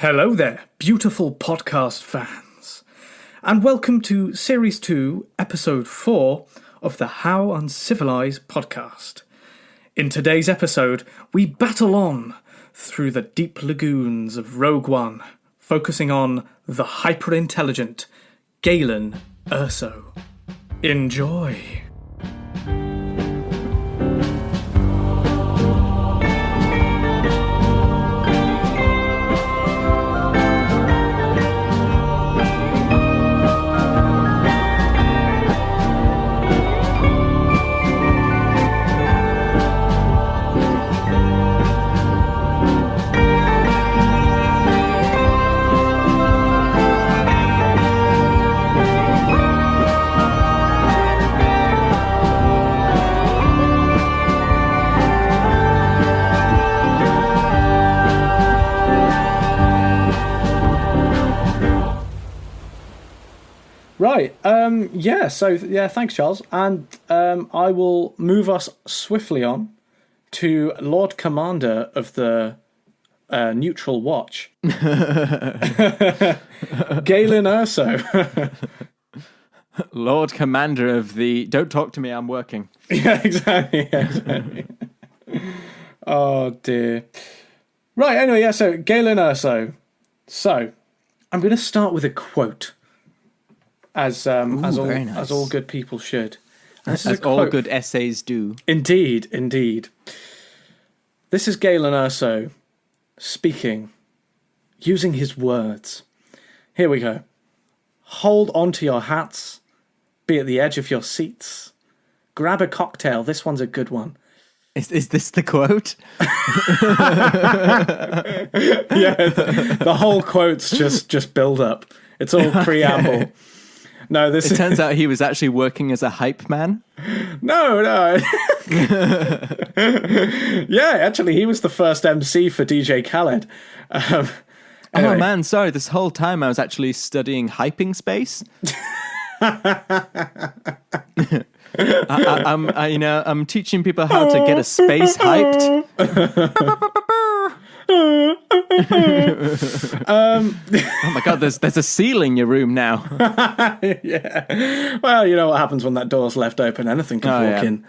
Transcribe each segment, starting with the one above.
Hello there, beautiful podcast fans, and welcome to Series 2, Episode 4 of the How Uncivilized Podcast. In today's episode, we battle on through the deep lagoons of Rogue One, focusing on the hyper-intelligent Galen Erso. Enjoy! Right, thanks, Charles. And I will move us swiftly on to Lord Commander of the Neutral Watch, Galen Erso. Lord Commander of the... Don't talk to me, I'm working. Yeah, exactly. Oh, dear. Right, anyway, so Galen Erso. So, I'm going to start with a quote. As all good people should. As all good essays do. Indeed. This is Galen Erso speaking, using his words. Here we go. Hold on to your hats. Be at the edge of your seats. Grab a cocktail. This one's a good one. Is this the quote? Yeah, the whole quote's just build up. It's all preamble. No, it turns out he was actually working as a hype man. No. Yeah, actually, he was the first MC for DJ Khaled. Anyway. Oh man, sorry. This whole time I was actually studying hyping space. I'm teaching people how to get a space hyped. Oh my god, there's a seal in your room now. Yeah. Well, you know what happens when that door's left open. Anything can walk in.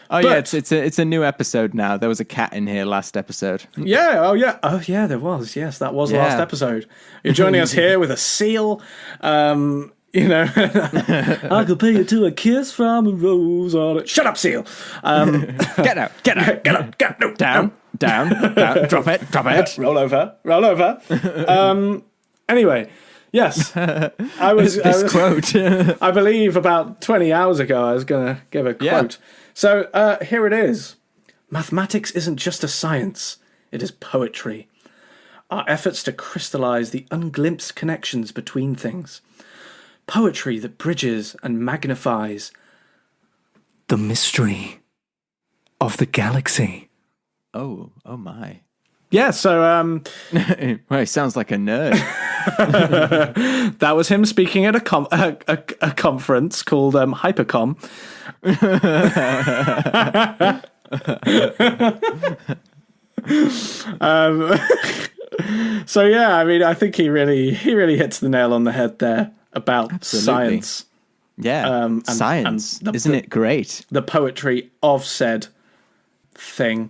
Oh, but, yeah, it's a new episode now. There was a cat in here last epised. Yeah, oh yeah, there was. Yes, that was last episode. You're joining us here with a seal. I could pay you to a kiss from a rose on it. Shut up, seal. Get out. No, down. Drop it. Roll over. Anyway, yes. I was quote. I believe about 20 hours ago I was going to give a quote. Yeah. So here it is. Mathematics isn't just a science. It is poetry. Our efforts to crystallize the unglimpsed connections between things. Poetry that bridges and magnifies the mystery of the galaxy. Oh my. Yeah, so well, he sounds like a nerd. That was him speaking at a conference called Hypercom. So yeah, I mean, I think he really hits the nail on the head there about Absolutely. Science. Yeah, science. Isn't it great? The poetry of said thing.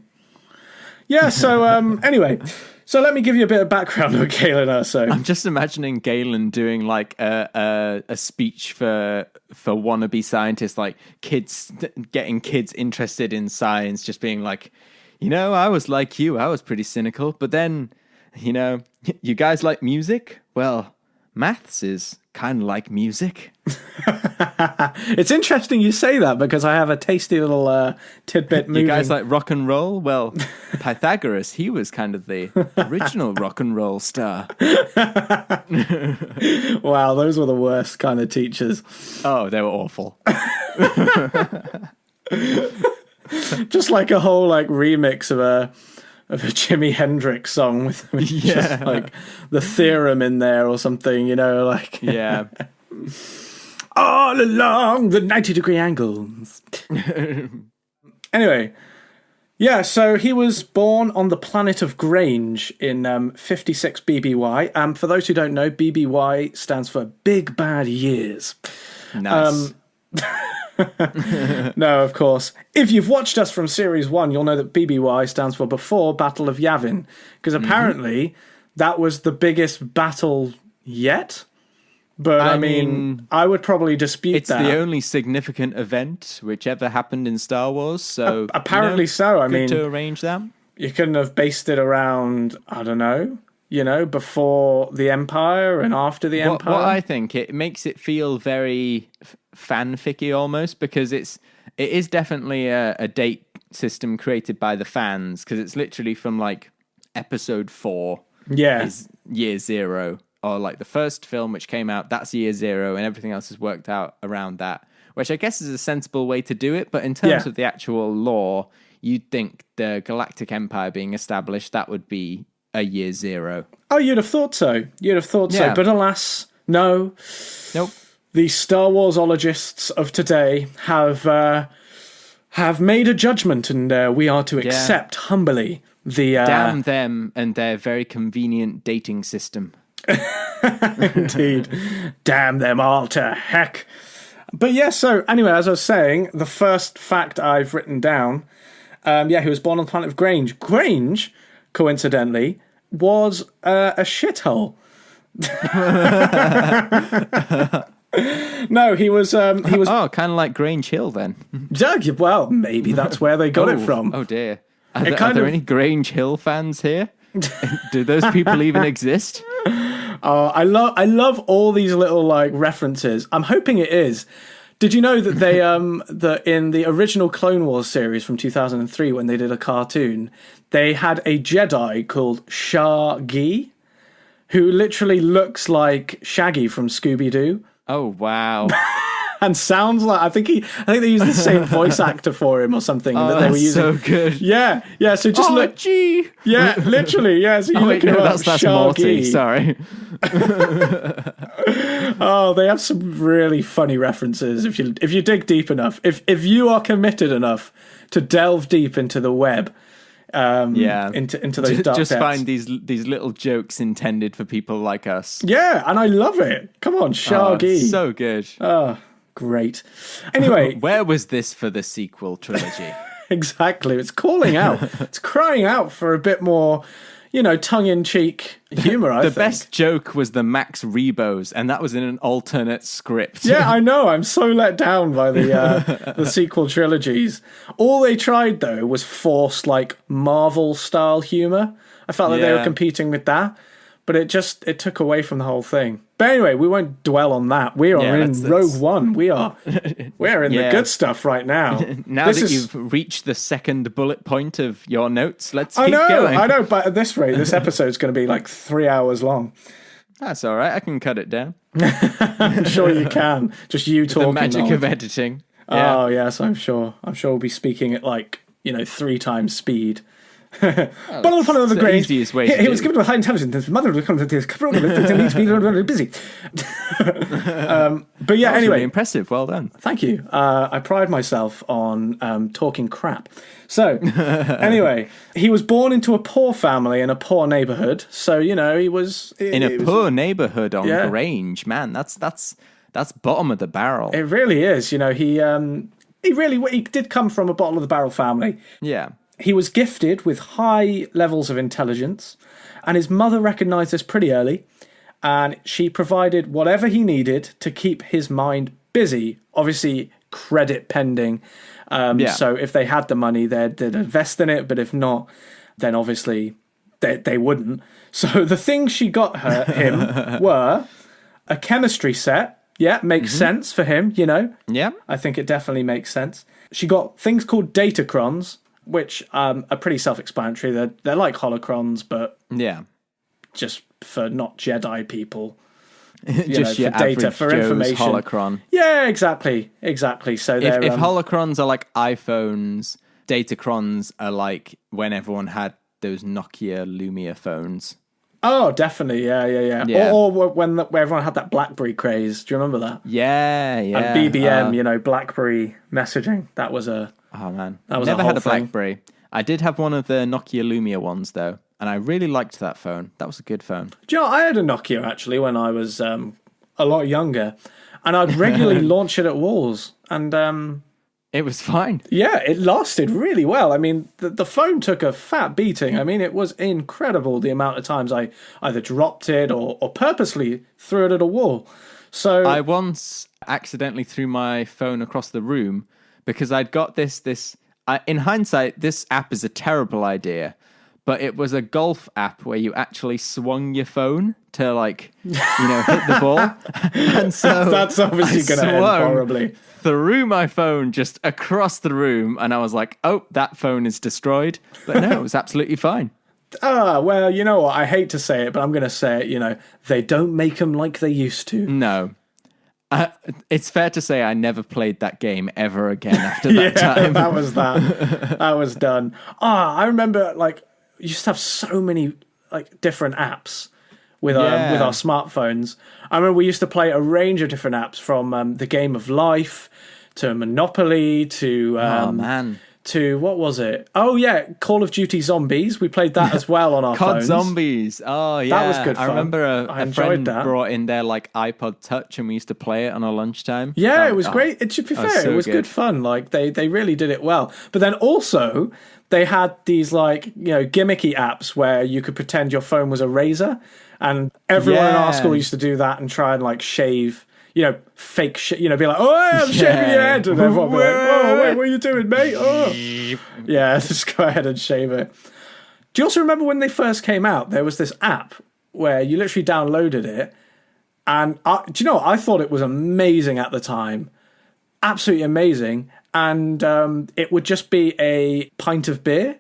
Yeah, so anyway, so let me give you a bit of background on Galen Erso. I'm just imagining Galen doing like a speech for wannabe scientists, like getting kids interested in science, just being like, I was like you, I was pretty cynical, but then, you guys like music? Well, maths is kind of like music. It's interesting you say that because I have a tasty little tidbit moving. You guys like rock and roll? Well, Pythagoras, he was kind of the original rock and roll star. Wow, those were the worst kind of teachers. Oh, they were awful. Just like a whole remix of a Jimi Hendrix song with just like the theorem in there or something, Yeah. All along the 90-degree angles. Anyway, Yeah, so he was born on the planet of Grange in 56 BBY. For those who don't know, BBY stands for Big Bad Years. Nice. No, of course. If you've watched us from Series 1, you'll know that BBY stands for Before Battle of Yavin, because apparently that was the biggest battle yet. But, I mean, I would probably dispute that. It's the only significant event which ever happened in Star Wars, so... Apparently so, I mean... Good to arrange that. You couldn't have based it around, I don't know, before the Empire and after the Empire? What I think, it makes it feel very fanficky almost, because it is definitely a date system created by the fans, because it's literally from, like, episode 4 is year 0. Or like the first film which came out, that's year 0, and everything else is worked out around that, which I guess is a sensible way to do it. But in terms of the actual lore, you'd think the Galactic Empire being established, that would be a year 0. Oh, you'd have thought so. So. But alas, no. Nope. The Star Warsologists of today have made a judgment, and we are to accept humbly the... Damn them and their very convenient dating system. Indeed. Damn them all to heck. But yeah, so anyway, as I was saying, the first fact I've written down, he was born on the planet of Grange. Grange, coincidentally, was a shithole. No, he was... Oh, kind of like Grange Hill then. Well, maybe that's where they got it from. Oh dear. Are there any Grange Hill fans here? Do those people even exist? Oh, I love all these little like references. I'm hoping it is. Did you know that they that in the original Clone Wars series from 2003, when they did a cartoon, they had a Jedi called Shaggy, who literally looks like Shaggy from Scooby-Doo. Oh wow. And sounds like I think they used the same voice actor for him or something. Oh, that they were using. So good. Yeah. So just look. Gee. Yeah, literally. Yeah. So you look at that's Morty. Sorry. Oh, they have some really funny references if you dig deep enough. If you are committed enough to delve deep into the web. Into those dark just depths. Find these little jokes intended for people like us. Yeah, and I love it. Come on, Shaggy. So good. Oh, great. Anyway, where was this for the sequel trilogy? Exactly. It's calling out. It's crying out for a bit more, tongue-in-cheek humor, I think. The best joke was the Max Rebos, and that was in an alternate script. Yeah, I know. I'm so let down by the sequel trilogies. All they tried, though, was forced, like, Marvel-style humor. I felt like they were competing with that, but it took away from the whole thing. But anyway, we won't dwell on that. We are in Rogue One. We're in the good stuff right now. Now you've reached the second bullet point of your notes, let's keep going. I know, but at this rate, this episode's going to be like 3 hours long. That's all right. I can cut it down. I'm sure you can. Just you talking. The magic of editing. Yeah. Oh, yes, I'm sure. We'll be speaking at 3 times speed. But on the the easiest way he was given to a high intelligence. His mother would come to his needs to be busy. But yeah, anyway, really impressive. Well done. Thank you. I pride myself on talking crap. So anyway, he was born into a poor family in a poor neighborhood. So he was in a poor neighborhood on Grange. Man, that's bottom of the barrel. It really is. He did come from a bottom of the barrel family. Yeah. He was gifted with high levels of intelligence, and his mother recognised this pretty early, and she provided whatever he needed to keep his mind busy. Obviously, credit pending. So if they had the money, they'd invest in it, but if not, then obviously they wouldn't. So the things she got him were a chemistry set. Yeah, makes sense for him, Yeah. I think it definitely makes sense. She got things called datacrons, which are pretty self-explanatory. They're like holocrons, but just for not Jedi people. Just your for data, average for Joe's information. holocron. Yeah, exactly. So if holocrons are like iPhones, datacrons are like when everyone had those Nokia Lumia phones. Oh, definitely. Yeah. Or when where everyone had that BlackBerry craze. Do you remember that? Yeah. And BBM, BlackBerry messaging. That was a... Oh man, that was never a whole had a thing. BlackBerry. I did have one of the Nokia Lumia ones, though, and I really liked that phone. That was a good phone. Do you know, I had a Nokia, actually, when I was a lot younger, and I'd regularly launch it at walls, and... It was fine. Yeah, it lasted really well. I mean, the phone took a fat beating. I mean, it was incredible the amount of times I either dropped it or purposely threw it at a wall. So I once accidentally threw my phone across the room because I'd got this. In hindsight, this app is a terrible idea, but it was a golf app where you actually swung your phone to, like, hit the ball. And so that's obviously going to end horribly. Threw my phone just across the room, and I was like, oh, that phone is destroyed. But no, it was absolutely fine. Well, you know what? I hate to say it, but I'm going to say it, they don't make them like they used to. No. It's fair to say I never played that game ever again after that time. That was that. That was done. I remember, like, you used to have so many, like, different apps with our smartphones. I remember we used to play a range of different apps, from the Game of Life to Monopoly to to what was it? Oh yeah, Call of Duty Zombies. We played that as well on our COD phones. Zombies. Oh yeah, that was good fun. I remember a friend brought in their, like, iPod Touch, and we used to play it on our lunchtime. Yeah, it was great. It should be fair, it was good fun. Like they really did it well. But then also they had these, like, gimmicky apps where you could pretend your phone was a razor, and everyone in our school used to do that and try and, like, shave. Fake shit, be like, oh, I'm shaving your head. And everyone would be like, oh, wait, what are you doing, mate? Oh. Yeah, just go ahead and shave it. Do you also remember when they first came out, there was this app where you literally downloaded it, and do you know what? I thought it was amazing at the time. Absolutely amazing. And it would just be a pint of beer.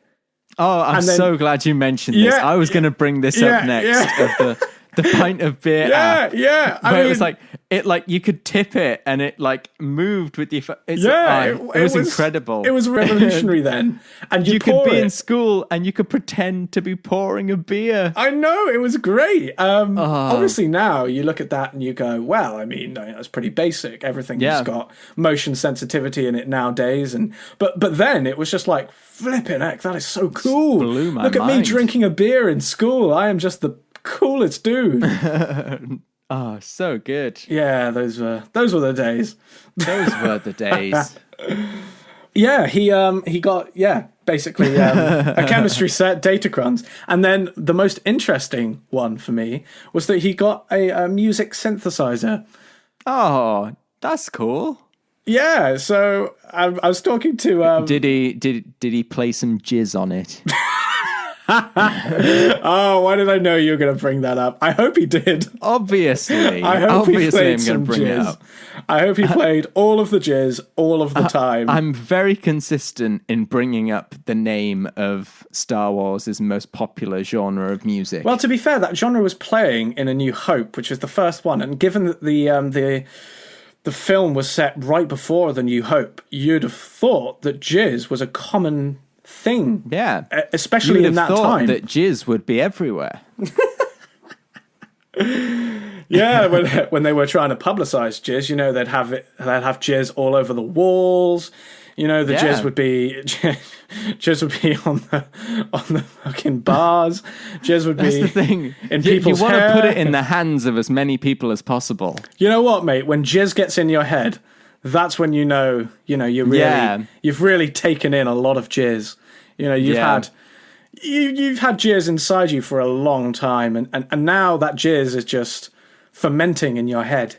Oh, I'm so glad you mentioned this. I was going to bring this up next. Of the pint of beer app. Yeah. I mean, it was like you could tip it and it, like, moved with your it was incredible. It was revolutionary then. And you could be in school and you could pretend to be pouring a beer. I know, it was great. Obviously now you look at that and you go, well, I mean, that's pretty basic. Everything's got motion sensitivity in it nowadays, but then it was just like, flipping heck, that is so cool. Blew my Look at mind. me drinking a beer in school. I am just the coolest dude. Oh, so good. Yeah, those were the days. Those were the days. Yeah, he got basically a chemistry set, Datacrons, and then the most interesting one for me was that he got a music synthesizer. Oh, that's cool. Yeah, so I was talking to. Did he play some jizz on it? Oh, why did I know you were going to bring that up? I hope he did. Obviously. I hope he played I'm going to bring jizz. it up. I hope he played all of the jizz all of the time. I'm very consistent in bringing up the name of Star Wars' most popular genre of music. Well, to be fair, that genre was playing in A New Hope, which is the first one, and given that the film was set right before The New Hope, you'd have thought that jizz was a common thing. Yeah. Especially in that time. That jizz would be everywhere. Yeah, when they were trying to publicize jizz, they'd have jizz all over the walls. Jizz would be on the fucking bars. Jizz would be. That's the thing. In people's hair. You want to put it in the hands of as many people as possible. You know what, mate? When jizz gets in your head, that's when you've really taken in a lot of jizz. You've had jizz inside you for a long time, and now that jizz is just fermenting in your head.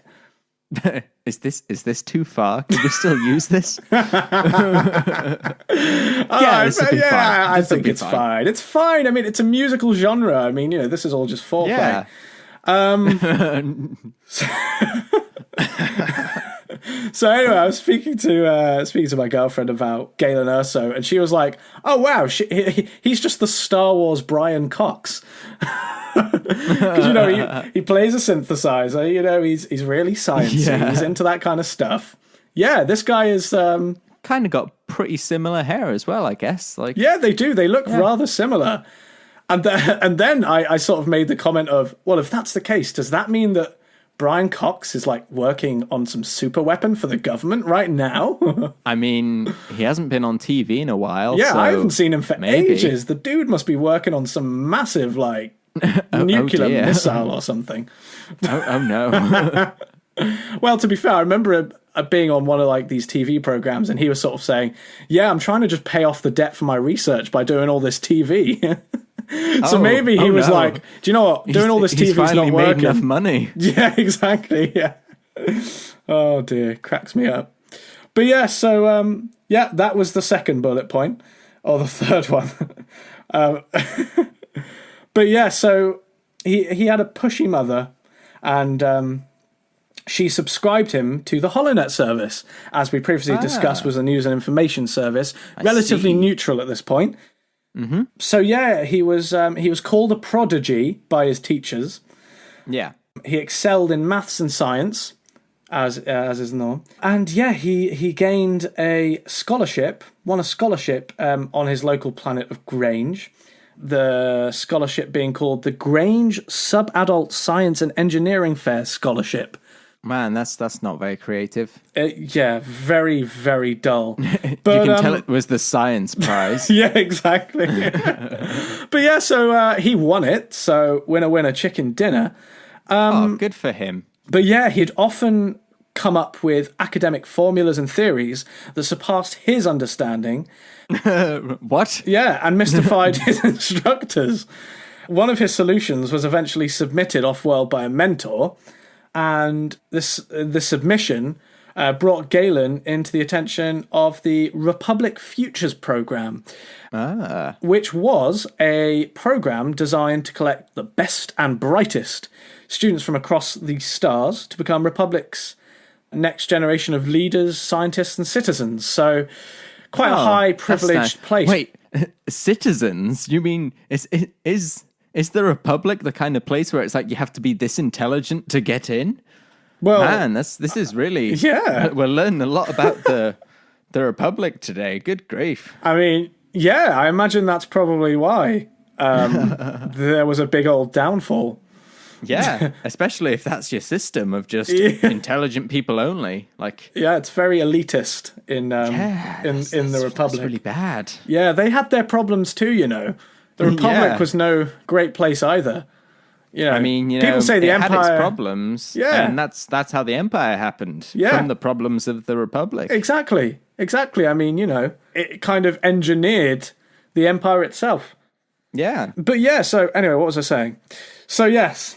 Is this too far? Can we still use this? I think it's fine. It's fine. I mean, it's a musical genre. I mean, this is all just foreplay. So anyway, I was speaking to my girlfriend about Galen Erso, and she was like, "Oh wow, he's just the Star Wars Brian Cox." Because he plays a synthesizer. He's really sciencey. Yeah. He's into that kind of stuff. Yeah, this guy is kind of got pretty similar hair as well, I guess. Like, yeah, they do. They look rather similar. And then I sort of made the comment of, well, if that's the case, does that mean that Brian Cox is like working on some super weapon for the government right now. I mean, he hasn't been on TV in a while. Yeah, so I haven't seen him for maybe. ages. The dude must be working on some massive like nuclear missile or something. Oh no. Well, to be fair, I remember being on one of like these TV programs, and he was sort of saying, "Yeah, I'm trying to just pay off the debt for my research by doing all this TV." So maybe he was like, "Do you know what? Doing all this TV is not working." Made enough money. Yeah, exactly. Yeah. Oh dear, cracks me up. But yeah, so yeah, that was the second bullet point, or the third one. But yeah, so he had a pushy mother, and she subscribed him to the HoloNet service, as we previously discussed, was a news and information service, relatively neutral at this point. Mm-hmm. So yeah, he was called a prodigy by his teachers. Yeah, he excelled in maths and science, as is norm, and yeah, he gained a scholarship, won a scholarship on his local planet of Grange. The scholarship being called the Grange Sub-Adult Science and Engineering Fair Scholarship. Man, that's not very creative. Yeah, very, very dull. But, you can tell it was the science prize. Yeah, exactly. But yeah, so he won it. So winner, winner, chicken dinner. Good for him. But yeah, he'd often come up with academic formulas and theories that surpassed his understanding. What? Yeah, and mystified his instructors. One of his solutions was eventually submitted off-world by a mentor. And the submission brought Galen into the attention of the Republic Futures program, which was a program designed to collect the best and brightest students from across the stars to become Republic's next generation of leaders, scientists, and citizens. So quite a high privileged place. Wait, citizens? You mean is the Republic the kind of place where it's like you have to be this intelligent to get in? Well, man, this is really... Yeah. We're learning a lot about the Republic today. Good grief. I mean, yeah, I imagine that's probably why there was a big old downfall. Yeah, especially if that's your system of just intelligent people only. Like, yeah, it's very elitist in the Republic. That's really bad. Yeah, they had their problems too, you know. The Republic was no great place either. You know, I mean, people say the Empire had its problems, and that's how the Empire happened, from the problems of the Republic. Exactly. I mean, you know, it kind of engineered the Empire itself. Yeah. But yeah, so anyway, what was I saying? So yes.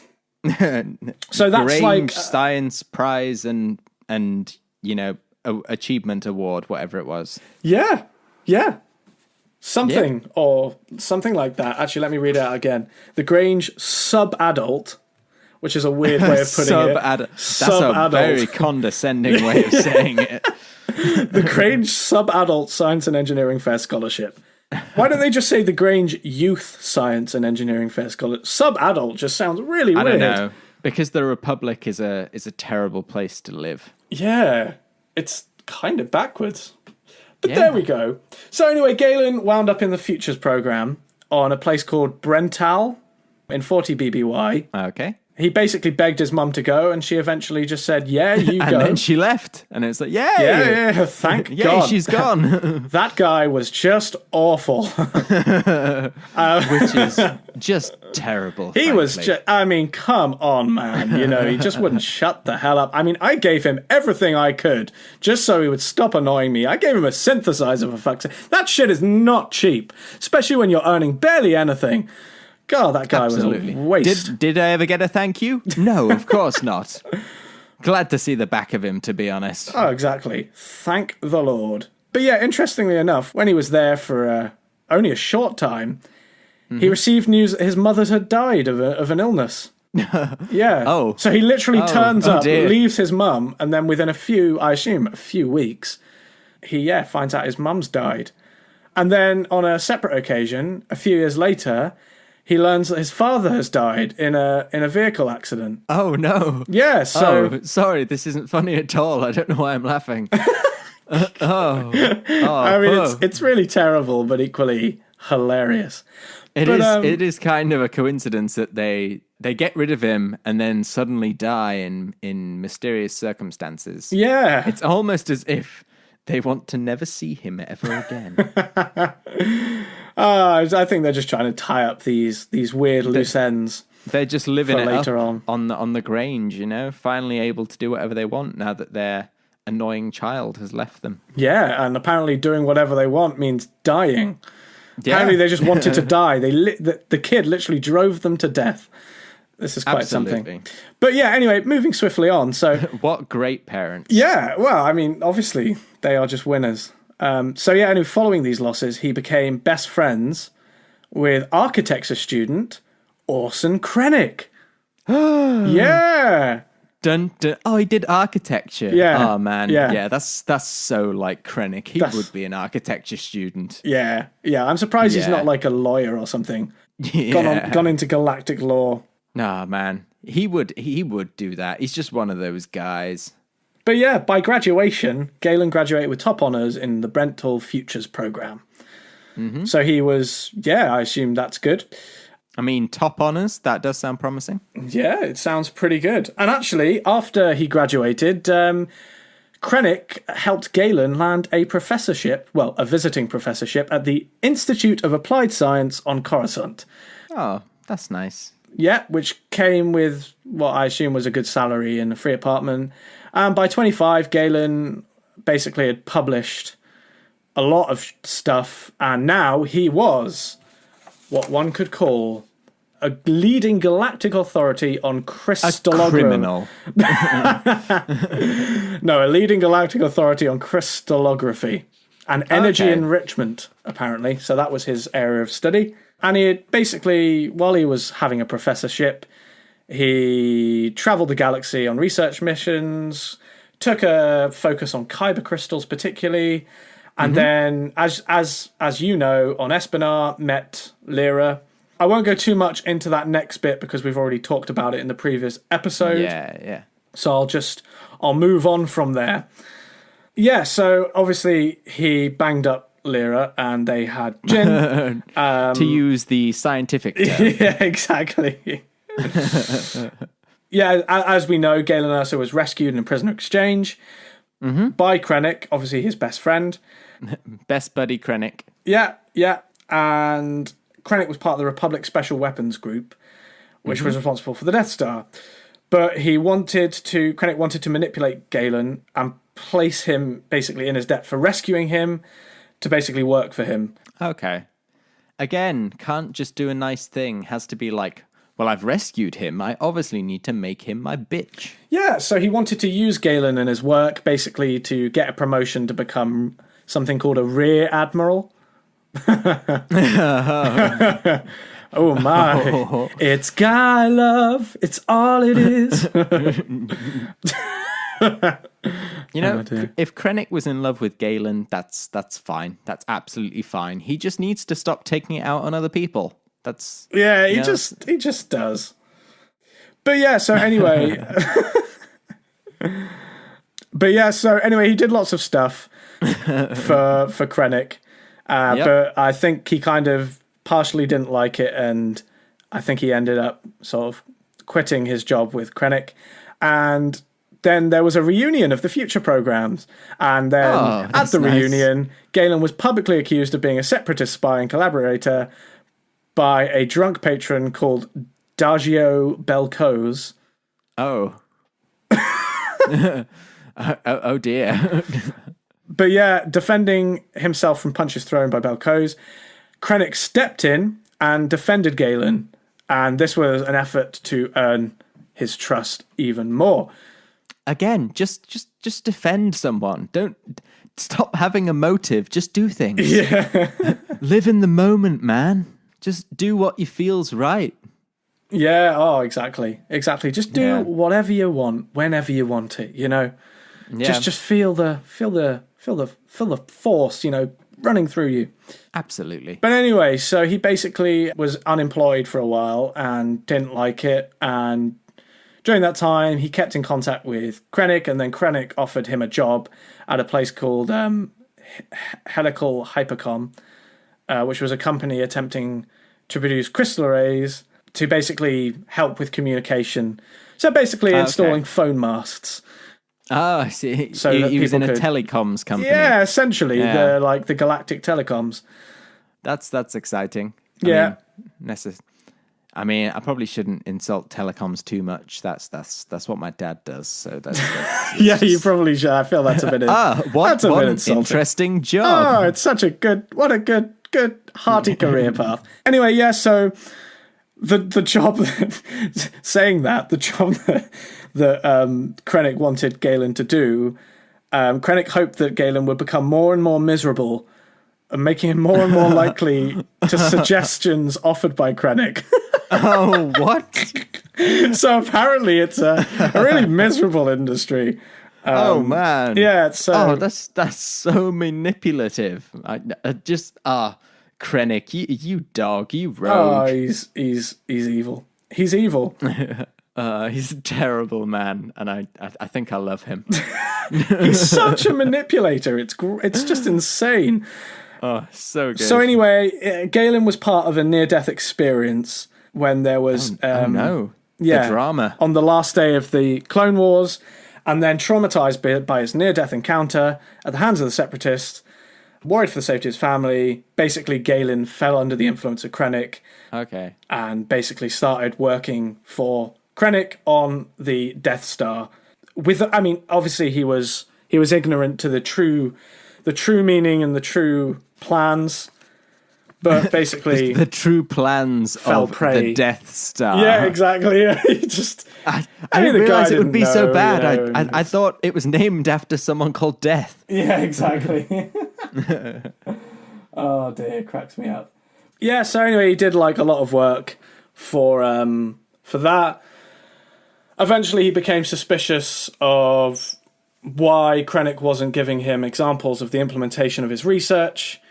So that's Grange like Science Prize and you know, Achievement Award, whatever it was. Yeah. Something or something like that. Actually, let me read it out again. The Grange Sub-Adult, which is a weird way of putting it. That's a very condescending way of saying it. The Grange Sub-Adult Science and Engineering Fair Scholarship. Why don't they just say the Grange Youth Science and Engineering Fair Scholarship? Sub-Adult just sounds really weird. I don't know. Because the Republic is a terrible place to live. Yeah. It's kind of backwards. But there we go. So anyway, Galen wound up in the Futures program on a place called Brental in 40 BBY. Okay. He basically begged his mum to go, and she eventually just said, yeah, you go. And then she left. And it's like, yay! Yeah, thank God. Yay, she's gone. That guy was just awful. Which is just terrible. He was just, I mean, come on, man. You know, he just wouldn't shut the hell up. I mean, I gave him everything I could just so he would stop annoying me. I gave him a synthesizer, for fuck's sake. That shit is not cheap, especially when you're earning barely anything. God, that guy was a waste. Did I ever get a thank you? No, of course not. Glad to see the back of him, to be honest. Oh, exactly. Thank the Lord. But yeah, interestingly enough, when he was there for only a short time, he received news that his mother had died of an illness. Yeah. Oh. So he literally turns up, dear. leaves his mum, and then within a few weeks, he finds out his mum's died. And then on a separate occasion, a few years later, he learns that his father has died in a vehicle accident. Oh, no. Yeah, so... Oh, sorry, this isn't funny at all. I don't know why I'm laughing. I mean, it's really terrible, but equally hilarious. It is kind of a coincidence that they they get rid of him and then suddenly die in mysterious circumstances. Yeah. It's almost as if they want to never see him ever again. I think they're just trying to tie up these weird loose ends. They're just living for it later up on the Grange, you know, finally able to do whatever they want now that their annoying child has left them. Yeah, and apparently doing whatever they want means dying. Yeah. Apparently they just wanted to die. The kid literally drove them to death. This is quite something. But yeah, anyway, moving swiftly on. So what great parents. Yeah, well, I mean, obviously they are just winners. Anyway, following these losses, he became best friends with architecture student Orson Krennic. Yeah. Dun, dun. Oh, he did architecture. Yeah. Oh man. Yeah. That's so like Krennic. He would be an architecture student. Yeah. I'm surprised he's not like a lawyer or something. Yeah. Gone into galactic law. Nah, man. He would do that. He's just one of those guys. But yeah, by graduation, Galen graduated with top honours in the Brental Futures program. Mm-hmm. So he was, I assume that's good. I mean, top honours, that does sound promising. Yeah, it sounds pretty good. And actually, after he graduated, Krennic helped Galen land a visiting professorship at the Institute of Applied Science on Coruscant. Oh, that's nice. Yeah, which came with what I assume was a good salary and a free apartment. And by 25, Galen basically had published a lot of stuff, and now he was what one could call a leading galactic authority on crystallography. A criminal. No, a leading galactic authority on crystallography and energy enrichment, apparently. So that was his area of study. And he had basically, while he was having a professorship, he travelled the galaxy on research missions, took a focus on kyber crystals particularly, and then, as you know, on Espinar, met Lyra. I won't go too much into that next bit because we've already talked about it in the previous episode. Yeah. So I'll move on from there. Yeah, so obviously he banged up Lyra and they had gin. To use the scientific term. Yeah, exactly. Yeah, as we know, Galen Erso was rescued in a prisoner exchange by Krennic, obviously his best friend. Best buddy Krennic. Yeah. And Krennic was part of the Republic Special Weapons Group, which was responsible for the Death Star. But Krennic wanted to manipulate Galen and place him basically in his debt for rescuing him to basically work for him. Okay. Again, can't just do a nice thing. Has to be like, well, I've rescued him. I obviously need to make him my bitch. Yeah, so he wanted to use Galen and his work basically to get a promotion to become something called a Rear Admiral. Oh my, it's guy love. It's all it is. You know, if Krennic was in love with Galen, that's fine. That's absolutely fine. He just needs to stop taking it out on other people. He just does. But yeah, so anyway, he did lots of stuff for Krennic, but I think he kind of partially didn't like it, and I think he ended up sort of quitting his job with Krennic, and then there was a reunion of the future programs, and then at the reunion, Galen was publicly accused of being a separatist spy and collaborator by a drunk patron called Dagio Belcoz. Oh. Oh dear. But yeah, defending himself from punches thrown by Belcoz, Krennic stepped in and defended Galen, and this was an effort to earn his trust even more. Again, just defend someone. Don't stop having a motive. Just do things. Yeah. Live in the moment, man. Just do what you feels right. Yeah, exactly. Just do whatever you want, whenever you want it, you know. Yeah. Just feel the force, you know, running through you. Absolutely. But anyway, so he basically was unemployed for a while and didn't like it, and during that time he kept in contact with Krennic, and then Krennic offered him a job at a place called Helical Hypercom, which was a company attempting to produce crystal arrays to basically help with communication. So basically installing phone masts. Oh, I see. So he was in a telecoms company. Yeah, essentially, the Galactic Telecoms. That's exciting. I mean, I probably shouldn't insult telecoms too much. That's what my dad does. So that's yeah, just... you probably should. I feel that's a bit. What an interesting job. Oh, it's such a good, hearty career path. Anyway, yeah. So the job, saying that the job that Krennic wanted Galen to do, Krennic hoped that Galen would become more and more miserable, and making him more and more likely to suggestions offered by Krennic. Oh, what? So apparently it's a really miserable industry. Oh, man. Yeah. That's so manipulative. Krennic, you dog, you rogue. Oh, he's evil. He's evil. He's a terrible man, and I think I love him. He's such a manipulator. It's just insane. Oh, so good. So anyway, Galen was part of a near-death experience when there was... the drama. On the last day of the Clone Wars, and then traumatized by his near-death encounter at the hands of the Separatists, worried for the safety of his family. Basically, Galen fell under the influence of Krennic. Okay. And basically started working for Krennic on the Death Star. Obviously he was ignorant to the true meaning and the true plans, but basically the true plans of the Death Star. Yeah, exactly. Yeah. I didn't realize it would be so bad. You know, I thought it was named after someone called Death. Yeah, exactly. Oh dear, it cracks me up. Yeah, so anyway, he did like a lot of work for that. Eventually he became suspicious of why Krennic wasn't giving him examples of the implementation of his research.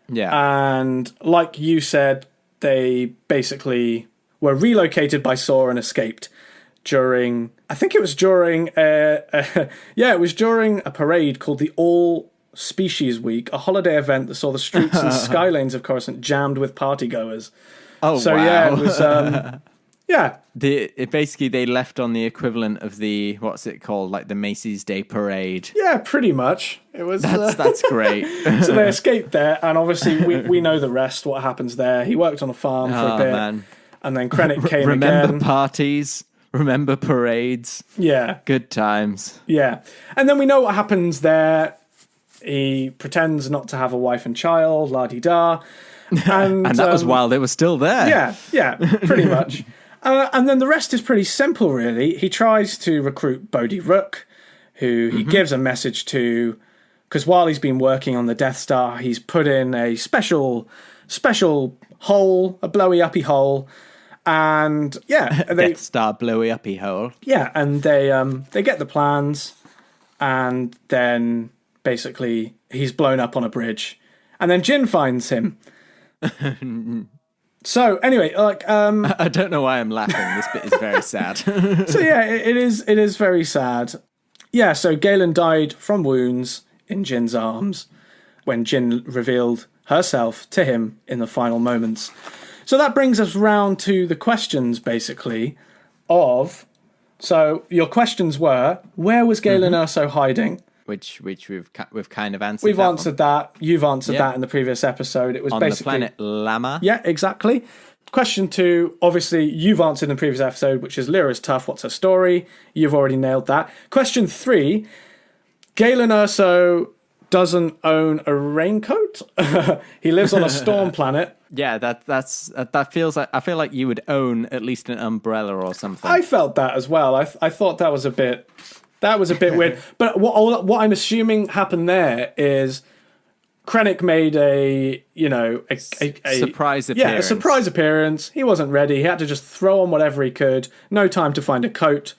Yeah. And like you said, they basically were relocated by Saw and escaped during a parade called the All Species Week, a holiday event that saw the streets and skylanes of Coruscant jammed with partygoers. Oh, so, wow. Yeah, it was... Yeah. Basically, they left on the equivalent of the, what's it called, like the Macy's Day Parade. Yeah, pretty much. It was. That's great. So they escaped there, and obviously we know the rest, what happens there. He worked on a farm for a bit, man. And then Krennic came remember parties, remember parades. Yeah. Good times. Yeah. And then we know what happens there. He pretends not to have a wife and child, la-di-da. And that was while they were still there. Yeah, pretty much. And then the rest is pretty simple, really. He tries to recruit Bodhi Rook, who he gives a message to, because while he's been working on the Death Star, he's put in a special hole, a blowy-uppy hole, and Death Star blowy-uppy hole. Yeah, and they get the plans, and then basically he's blown up on a bridge, and then Jyn finds him. So anyway, I don't know why I'm laughing. This bit is very sad. So yeah, it is very sad. Yeah, so Galen died from wounds in Jyn's arms when Jyn revealed herself to him in the final moments. So that brings us round to the questions, basically, so your questions were, where was Galen Erso hiding? Which we've kind of answered. We've answered that. You've answered that in the previous episode. It was on basically the planet Lama. Yeah, exactly. Question 2, obviously you've answered in the previous episode, which is Lyra's tough. What's her story? You've already nailed that. Question 3, Galen Erso doesn't own a raincoat. He lives on a storm planet. Yeah, that feels like, I feel like you would own at least an umbrella or something. I felt that as well. I thought that was a bit weird. But what I'm assuming happened there is Krennic made a surprise appearance. Yeah, a surprise appearance. He wasn't ready. He had to just throw on whatever he could. No time to find a coat,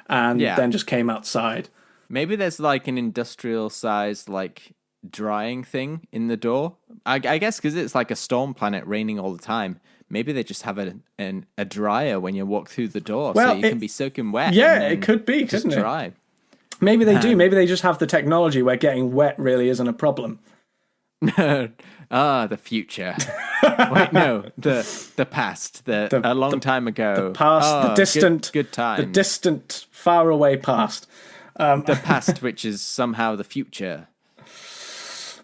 and then just came outside. Maybe there's like an industrial sized like drying thing in the door. I guess because it's like a storm planet, raining all the time. Maybe they just have a dryer when you walk through the door, so you can be soaking wet. Yeah, it could be, couldn't it? Dry. Maybe they do. Maybe they just have the technology where getting wet really isn't a problem. The future. Wait, no, the past. A long time ago. The past, the distant, good time. The distant, far away past. The past, which is somehow the future.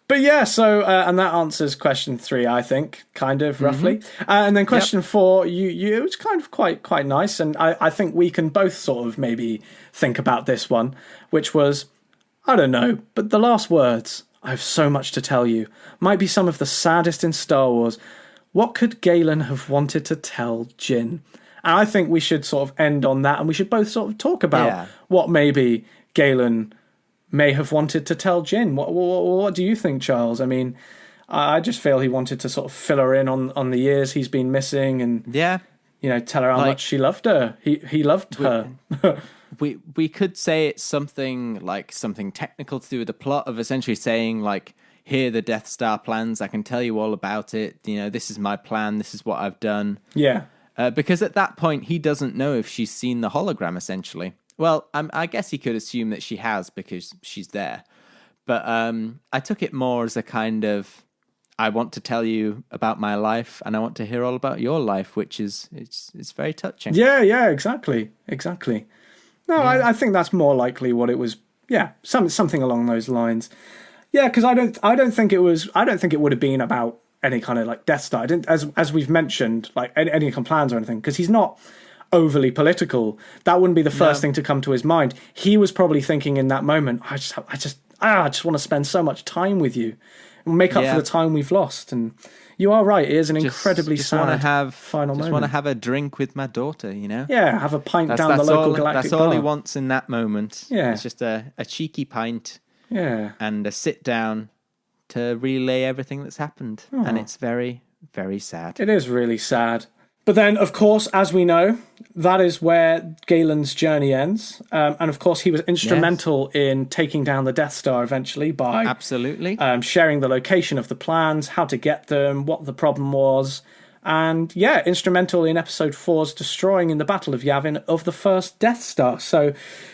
But yeah, so and that answers question 3, I think, kind of roughly. And then question 4, you it was kind of quite nice, and I think we can both sort of maybe think about this one, which was, I don't know, but the last words. I have so much to tell you. Might be some of the saddest in Star Wars. What could Galen have wanted to tell Jyn? And I think we should sort of end on that, and we should both sort of talk about what maybe Galen may have wanted to tell Jyn. What do you think, Charles? I mean, I just feel he wanted to sort of fill her in on the years he's been missing, and tell her how much she loved her. He loved her. We could say it's something technical to do with the plot of essentially saying like, here are the Death Star plans. I can tell you all about it. This is my plan. This is what I've done. Yeah. Because at that point, he doesn't know if she's seen the hologram, essentially. Well, I guess he could assume that she has because she's there. But I took it more as a kind of, I want to tell you about my life and I want to hear all about your life, which is, it's very touching. Yeah, exactly. No, I think that's more likely what it was. Yeah, something along those lines. Yeah, because I don't think it would have been about any kind of like Death Star. I didn't, as we've mentioned, like any kind of plans or anything, because he's not overly political. That wouldn't be the first thing to come to his mind. He was probably thinking in that moment, I just want to spend so much time with you and make up for the time we've lost. And you are right, it is an incredibly sad final moment. Just want to have a drink with my daughter, Yeah, have a pint down the local galactic bar. That's all he wants in that moment. Yeah. It's just a cheeky pint. Yeah. And a sit down to relay everything that's happened. Oh. And it's very, very sad. It is really sad. But then, of course, as we know, that is where Galen's journey ends. And of course, he was instrumental in taking down the Death Star eventually by absolutely sharing the location of the plans, how to get them, what the problem was. And instrumental in episode 4's destroying in the Battle of Yavin of the first Death Star. So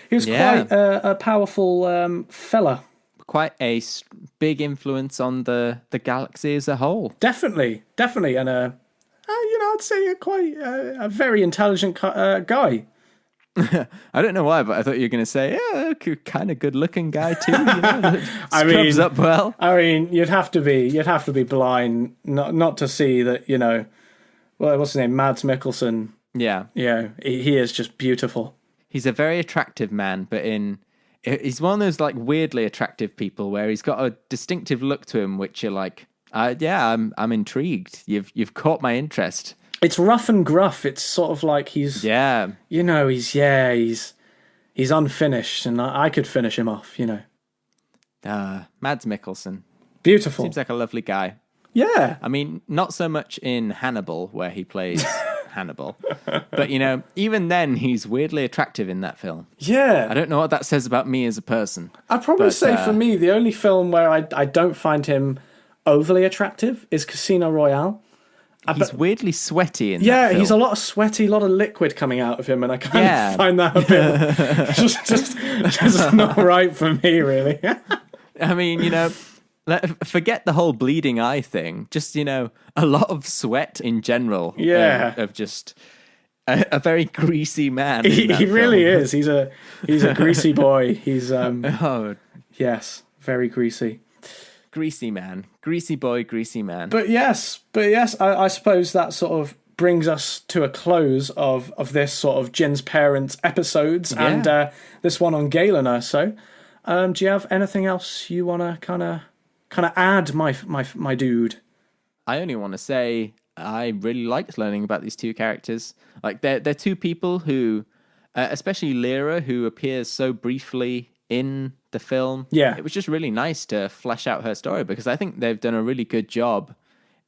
he was quite a powerful fella. Quite a big influence on the galaxy as a whole. Definitely. And I'd say quite a very intelligent guy. I don't know why, but I thought you were going to say, kind of good-looking guy too. Scrubs up well. I mean, you'd have to be blind not to see that. What's his name? Mads Mikkelsen. Yeah, he is just beautiful. He's a very attractive man, but he's one of those like weirdly attractive people where he's got a distinctive look to him, which you're like, I'm intrigued. You've caught my interest. It's rough and gruff. It's sort of like he's unfinished, and I could finish him off. Mads Mikkelsen, beautiful. Seems like a lovely guy. Yeah, I mean, not so much in Hannibal where he plays Hannibal, but even then he's weirdly attractive in that film. Yeah, I don't know what that says about me as a person. I'd probably say for me, the only film where I don't find him overly attractive is Casino Royale. He's weirdly sweaty in that film. He's a lot of sweaty, a lot of liquid coming out of him, and I kind of find that a bit just not right for me, really. I mean, forget the whole bleeding eye thing. Just, a lot of sweat in general. Yeah. Of just a very greasy man. He really is. He's a greasy boy. He's yes, very greasy. Greasy man. Greasy boy, greasy man. But yes, I suppose that sort of brings us to a close of this sort of Jyn's Parents episodes and this one on Galen Erso. Do you have anything else you want to kind of add, my dude? I only want to say I really liked learning about these two characters. Like they're two people who, especially Lyra, who appears so briefly in the film. Yeah. It was just really nice to flesh out her story because I think they've done a really good job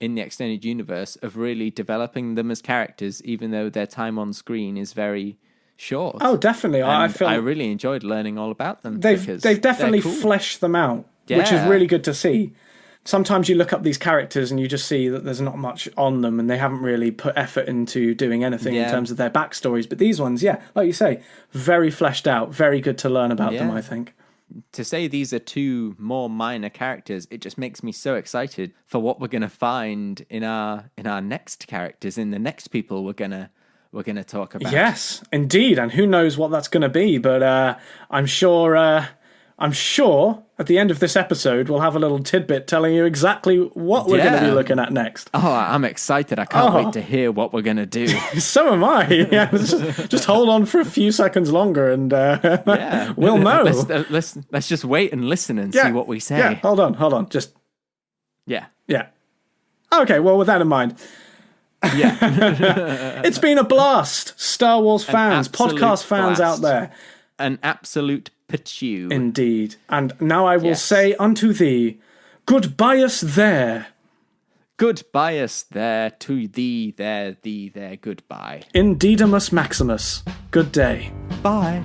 in the extended universe of really developing them as characters, even though their time on screen is very short. Oh, definitely. I really enjoyed learning all about them. They've definitely fleshed them out, which is really good to see. Sometimes you look up these characters and you just see that there's not much on them and they haven't really put effort into doing anything in terms of their backstories. But these ones, like you say, very fleshed out, very good to learn about them, I think. to say these are two more minor characters, it just makes me so excited for what we're going to find in our next characters, in the next people we're going to talk about. Yes, indeed, and who knows what that's going to be, but I'm sure at the end of this episode we'll have a little tidbit telling you exactly what we're going to be looking at next. Oh, I'm excited. I can't wait to hear what we're going to do. So am I. Yeah, just hold on for a few seconds longer and we'll know. Let's just wait and listen and see what we say. Yeah, hold on. Just... Yeah. Okay, well, with that in mind... Yeah. It's been a blast, Star Wars fans, podcast fans out there. An absolute pachew. Indeed. And now I will say unto thee, goodbye-us there. Goodbye-us there, to thee there, goodbye. Indeedamus Maximus. Good day. Bye.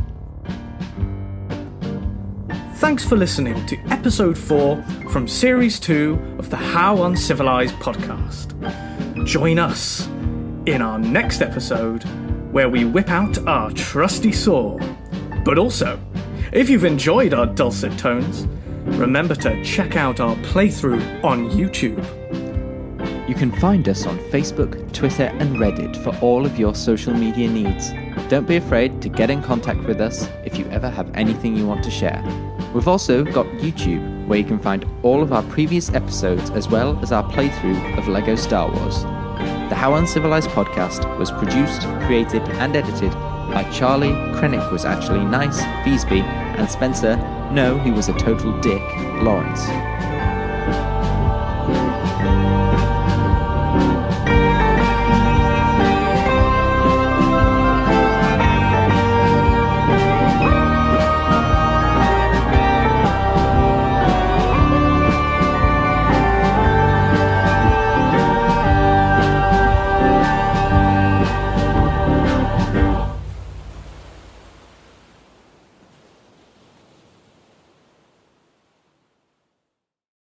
Thanks for listening to episode 4 from series 2 of the How Uncivilized podcast. Join us in our next episode where we whip out our trusty saw. But also, if you've enjoyed our dulcet tones, remember to check out our playthrough on YouTube. You can find us on Facebook, Twitter, and Reddit for all of your social media needs. Don't be afraid to get in contact with us if you ever have anything you want to share. We've also got YouTube, where you can find all of our previous episodes as well as our playthrough of LEGO Star Wars. The How Uncivilized podcast was produced, created, and edited by Charlie, Krennic was actually nice, Feasby, and Spencer, no, he was a total dick, Lawrence.